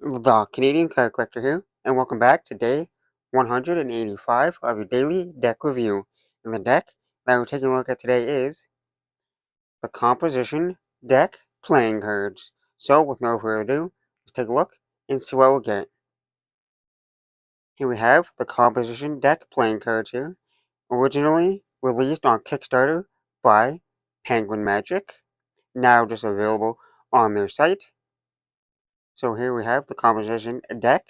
The Canadian Card Collector here, and welcome back to day 185 of your daily deck review. And the deck that we're taking a look at today is the Composition Deck Playing Cards. So, with no further ado, let's take a look and see what we'll get. Here we have the Composition Deck Playing Cards here, originally released on Kickstarter by Penguin Magic, now just available on their site. So here we have the Composition Deck.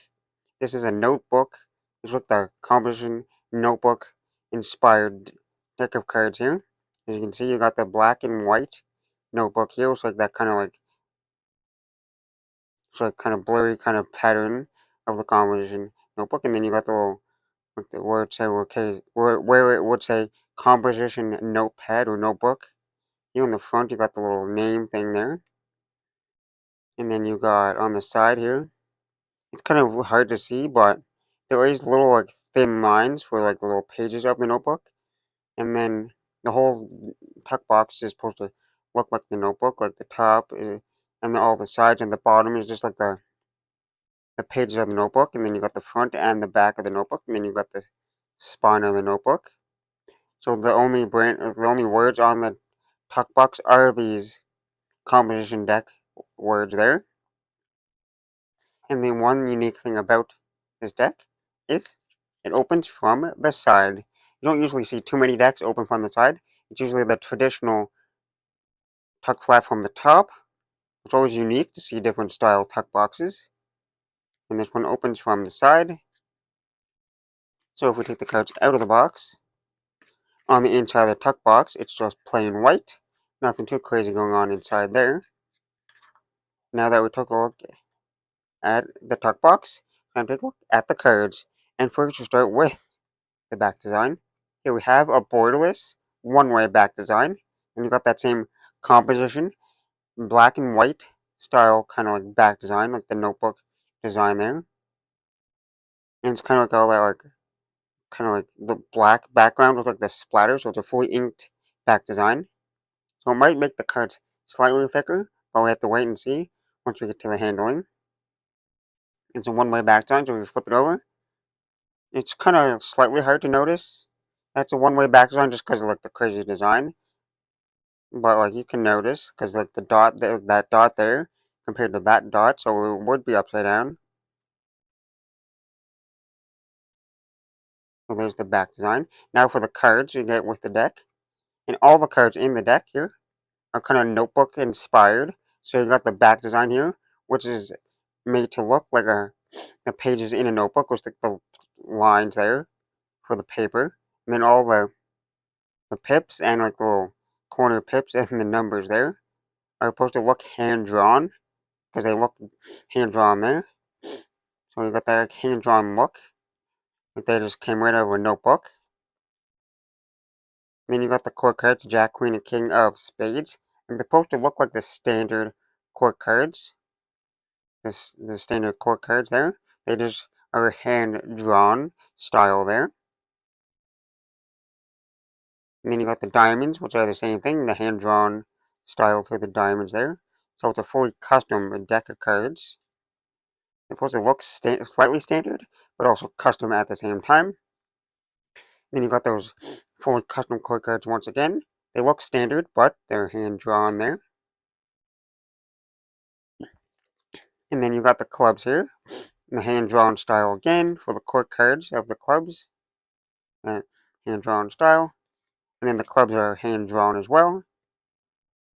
This is a notebook. It's with the composition notebook inspired deck of cards here. As you can see, you got the black and white notebook here. It's like that kind of kind of blurry kind of pattern of the composition notebook, and then you got the little where it said where it would say composition notepad or notebook. Here in the front, you got the little name thing there, and then you got on the side here. It's kind of hard to see, but there is little thin lines for the little pages of the notebook, and then the whole tuck box is supposed to look like the notebook, like the top, and then all the sides and the bottom is just like the pages of the notebook, and then you got the front and the back of the notebook, and then you got the spine of the notebook. So the only words on the tuck box are these composition deck words there. And the one unique thing about this deck is it opens from the side. You don't usually see too many decks open from the side. It's usually the traditional tuck flap from the top. It's always unique to see different style tuck boxes. And this one opens from the side. So if we take the cards out of the box, on the inside of the tuck box, it's just plain white. Nothing too crazy going on inside there. Now that we took a look at the tuck box, I'm going to take a look at the cards. And first we'll start with the back design. Here we have a borderless one-way back design, and you got that same composition, black and white style kind of back design, like the notebook design there. And it's kind of all that kind of the black background with the splatter, so it's a fully inked back design. So it might make the cards slightly thicker, but we have to wait and see once we get to the handling. It's a one-way back design, so if we flip it over, it's kind of slightly hard to notice. That's a one-way back design just because of the crazy design. But you can notice because the dot that dot there compared to that dot, so it would be upside down. So there's the back design. Now for the cards you get with the deck, and all the cards in the deck here are kind of notebook inspired. So you got the back design here, which is made to look like the pages in a notebook with the lines there for the paper, and then all the pips and the little corner pips and the numbers there are supposed to look hand drawn because they look hand drawn there. So you got that hand drawn look, like they just came right out of a notebook. And then you got the court cards, Jack, Queen, and King of Spades, and they're supposed to look like the standard court cards. The standard court cards there. They just are hand drawn style there. And then you got the diamonds, which are the same thing, the hand drawn style to the diamonds there. So it's a fully custom deck of cards. They're supposed to look slightly standard, but also custom at the same time. Then you got those fully custom court cards once again. They look standard, but they're hand drawn there. And then you got the clubs here, the hand drawn style again for the court cards of the clubs. Hand drawn style. And then the clubs are hand drawn as well.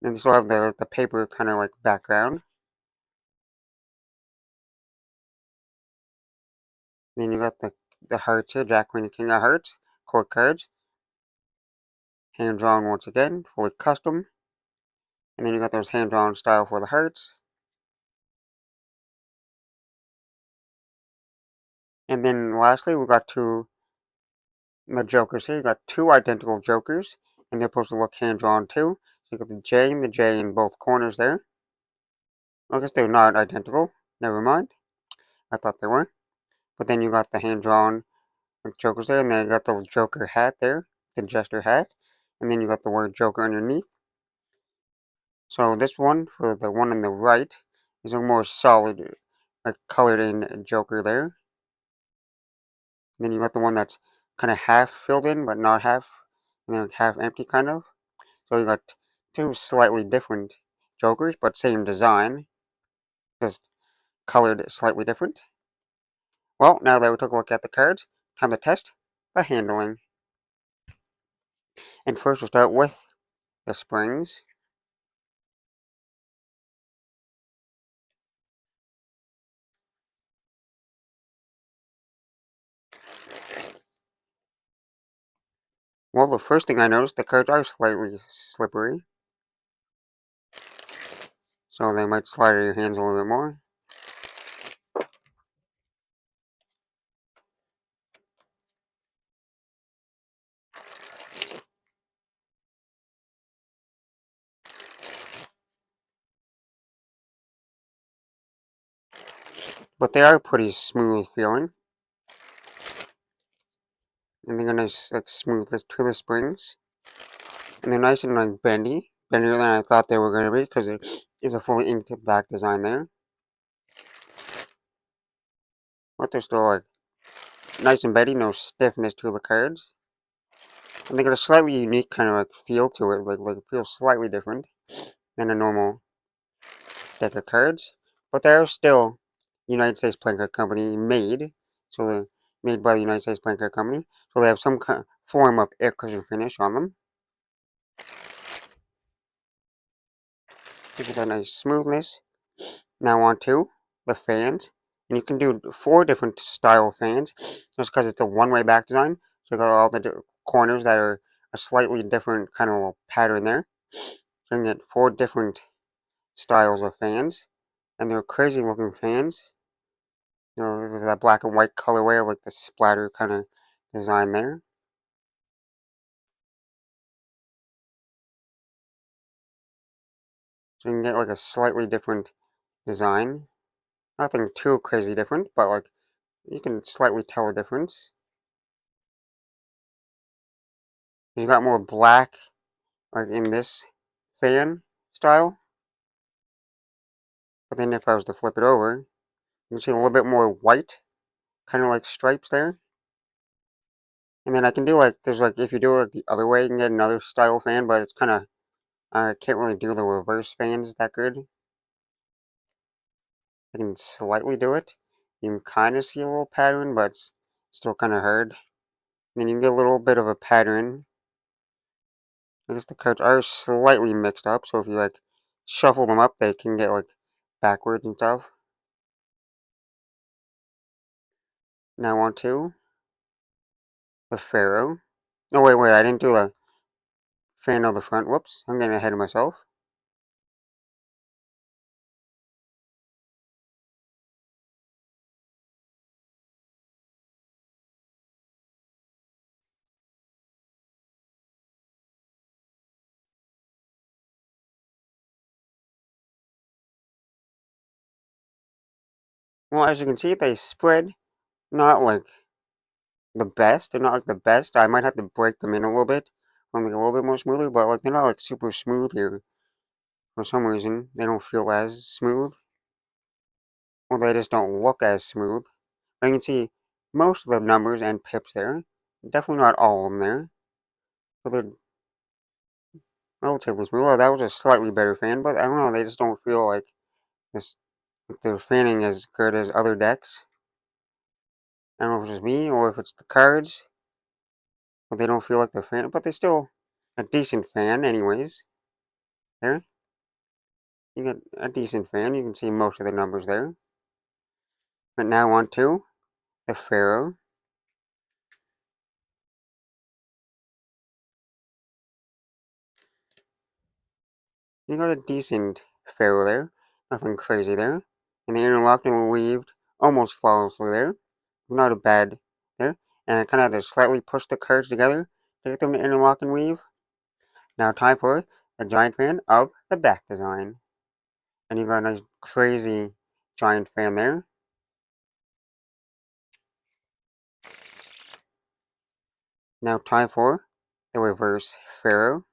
And they still have the paper kind of background. Then you got the hearts here, Jack, Queen, and King of Hearts, court cards. Hand drawn once again, fully custom. And then you got those hand drawn style for the hearts. And then lastly, we got the jokers here. You got two identical jokers, and they're supposed to look hand drawn too. So you got the J and the J in both corners there. I guess they're not identical. Never mind. I thought they were. But then you got the hand drawn jokers there, and then you got the Joker hat there, the jester hat, and then you got the word Joker underneath. So this one, for the one on the right, is a more solid like colored in Joker there. And then you got the one that's kind of half filled in, but not half, and then half empty kind of. So you got two slightly different Jokers, but same design, just colored slightly different. Well, now that we took a look at the cards, time to test the handling. And first we'll start with the springs. Well, the first thing I noticed, the cards are slightly slippery, so they might slide out of your hands a little bit more. But they are pretty smooth feeling. And they're nice, like smooth to the springs. And they're nice and like bendy. Bendier than I thought they were going to be, because it is a fully inked back design there. But they're still like nice and bendy, no stiffness to the cards. And they got a slightly unique kind of like feel to it, like it feels slightly different than a normal deck of cards. But they're still United States Playing Card Company made, so they're made by the United States Playing Card Company. So they have some form of air cushion finish on them. Give it a nice smoothness. Now on to the fans. And you can do 4 different style fans, just because it's a one-way back design. So you got all the corners that are a slightly different kind of little pattern there. So you can get 4 different styles of fans. And they're crazy looking fans. You know, with that black and white colorway, like the splatter kind of design there. So you can get like a slightly different design. Nothing too crazy different, but like you can slightly tell a difference. You got more black, like in this fan style. But then if I was to flip it over, you can see a little bit more white, kind of like stripes there. And then I can do like, there's like, if you do it like the other way, you can get another style fan, but it's kind of, I can't really do the reverse fans that good. I can slightly do it. You can kind of see a little pattern, but it's still kind of hard. And then you can get a little bit of a pattern. I guess the cards are slightly mixed up, so if you like shuffle them up, they can get like backwards and stuff. Now on to the Pharaoh. No, wait, I didn't do the fan of the front. Whoops, I'm getting ahead of myself. Well, as you can see, they spread not like the best. They're not like the best. I might have to break them in a little bit, make a little bit more smoother, but like they're not like super smooth here. For some reason, they don't feel as smooth. Or they just don't look as smooth. But you can see most of the numbers and pips there. Definitely not all of them there. But they're relatively smooth. Oh, that was a slightly better fan, but I don't know, they just don't feel like this. Like they're fanning as good as other decks. I don't know if it's just me or if it's the cards, but they don't feel like they're fan. But they're still a decent fan, anyways. There, you get a decent fan. You can see most of the numbers there. But now on to the Pharaoh. You got a decent Pharaoh there. Nothing crazy there. And the interlocked and weaved almost flawlessly there. Not a bad there. And I kind of had to slightly push the cards together to get them to interlock and weave. Now time for the giant fan of the back design. And you got a nice crazy giant fan there. Now time for the reverse Pharaoh.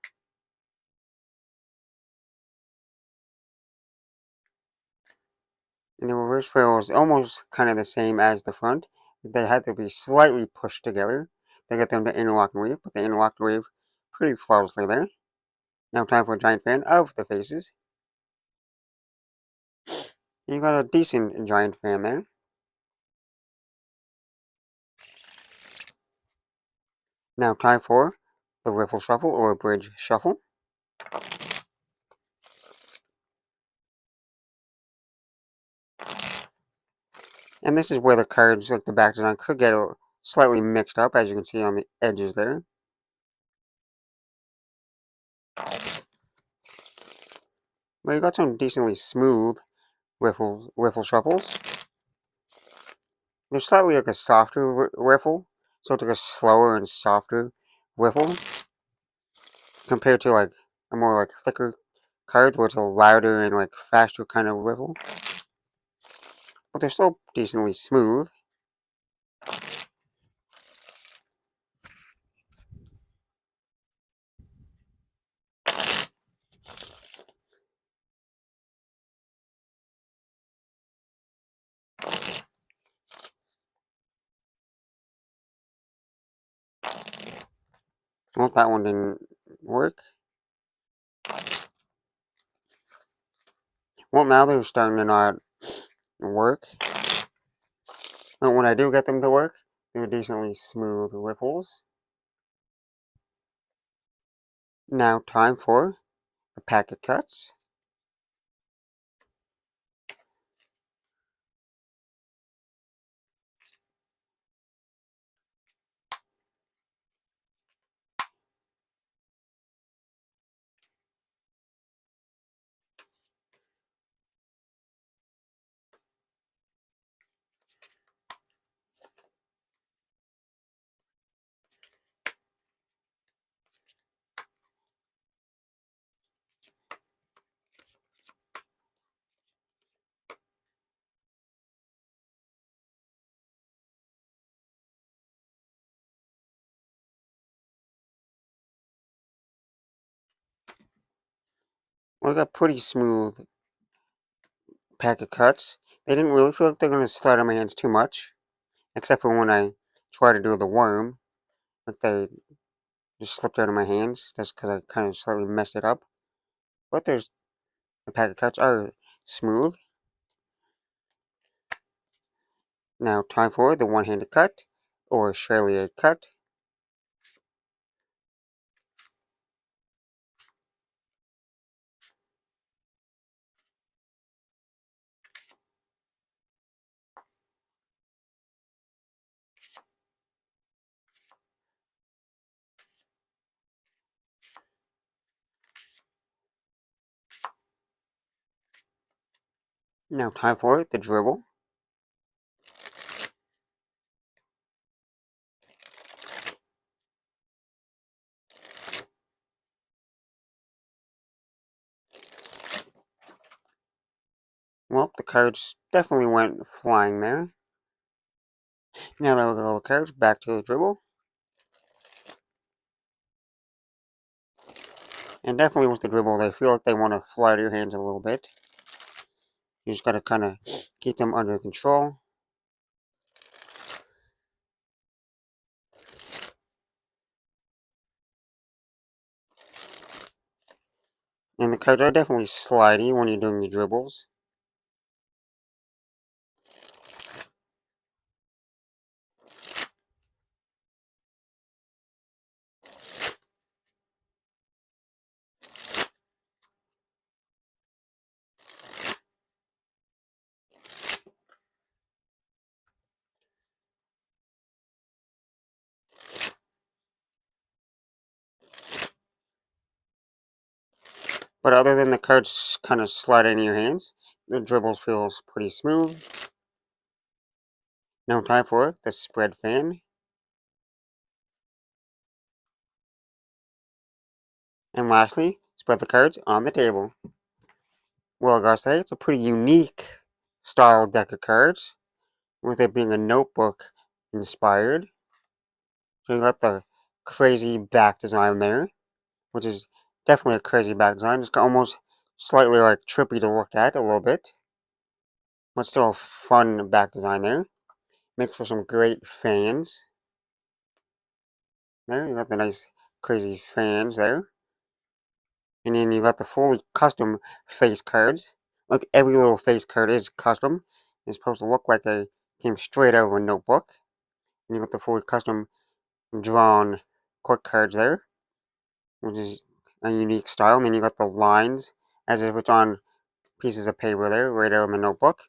And the reverse foil is almost kind of the same as the front. They had to be slightly pushed together to get them to interlock and weave, but they interlocked and weave pretty flawlessly there. Now time for a giant fan of the faces. You got a decent giant fan there. Now time for the riffle shuffle or bridge shuffle. And this is where the cards, like the back design, could get slightly mixed up, as you can see on the edges there. But you got some decently smooth riffle shuffles. They're slightly like a softer riffle, so it's like a slower and softer riffle compared to like a more like thicker card where it's a louder and like faster kind of riffle. But they're still decently smooth. Well, that one didn't work. Well, now they're starting to not work. But when I do get them to work, they're decently smooth riffles. Now time for the packet cuts. We got pretty smooth packet cuts. They didn't really feel like they're going to slide on my hands too much, except for when I try to do the worm. Like they just slipped out of my hands just because I kind of slightly messed it up. But the packet cuts are smooth. Now time for the one-handed cut or Charlier cut. Now time for the dribble. Well, the cards definitely went flying there. Now that we got all the cards, back to the dribble. And definitely with the dribble, they feel like they want to fly to your hands a little bit. You just gotta kind of keep them under control. And the cards are definitely slidey when you're doing the dribbles. But other than the cards kind of sliding in your hands, the dribbles feels pretty smooth. Now time for the spread fan. And lastly, spread the cards on the table. Well, I gotta say, it's a pretty unique style deck of cards, with it being a notebook inspired. So you got the crazy back design there, which is definitely a crazy back design. It's almost slightly like trippy to look at a little bit. but still a fun back design there. Makes for some great fans. There, you got the nice crazy fans there. And then you got the fully custom face cards. Like every little face card is custom. It's supposed to look like they came straight out of a notebook. And you got the fully custom drawn quick cards there, which is a unique style. And then you got the lines as if it's on pieces of paper there, right out of the notebook.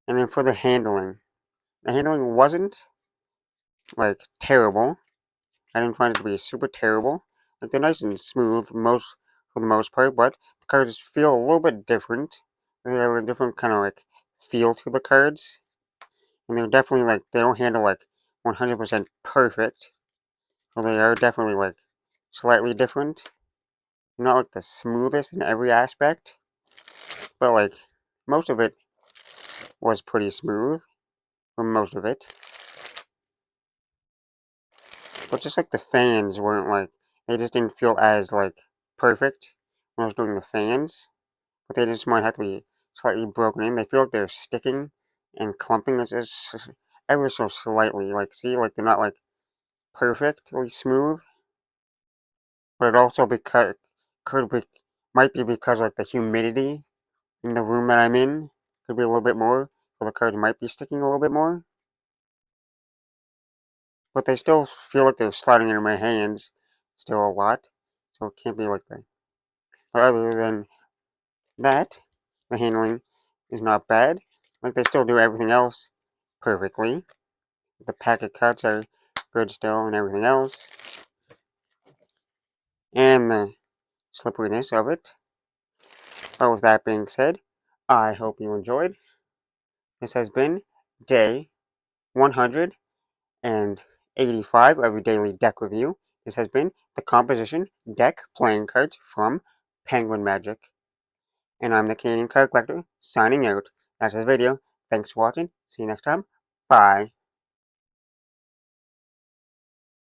And then for the handling wasn't like terrible. I didn't find it to be super terrible. Like they're nice and smooth for the most part, but the cards feel a little bit different. They have a different kind of like feel to the cards, and they're definitely like they don't handle like 100% perfect. So they are definitely like slightly different. Not like the smoothest in every aspect, but like most of it was pretty smooth for most of it. But just like the fans weren't like they just didn't feel as like perfect when I was doing the fans. But they just might have to be slightly broken in. They feel like they're sticking and clumping just ever so slightly. Like see, like they're not like perfectly smooth. But it also could be might be because like the humidity in the room that I'm in could be a little bit more. So the cards might be sticking a little bit more. But they still feel like they're sliding into my hands still a lot. So it can't be like that. But other than that, the handling is not bad. Like they still do everything else perfectly. The packet cuts are good still and everything else. And the slipperiness of it. But with that being said, I hope you enjoyed. This has been day 185 of your daily deck review. This has been the composition deck playing cards from Penguin Magic. And I'm the Canadian Card Collector, signing out. That's this video. Thanks for watching. See you next time. Bye.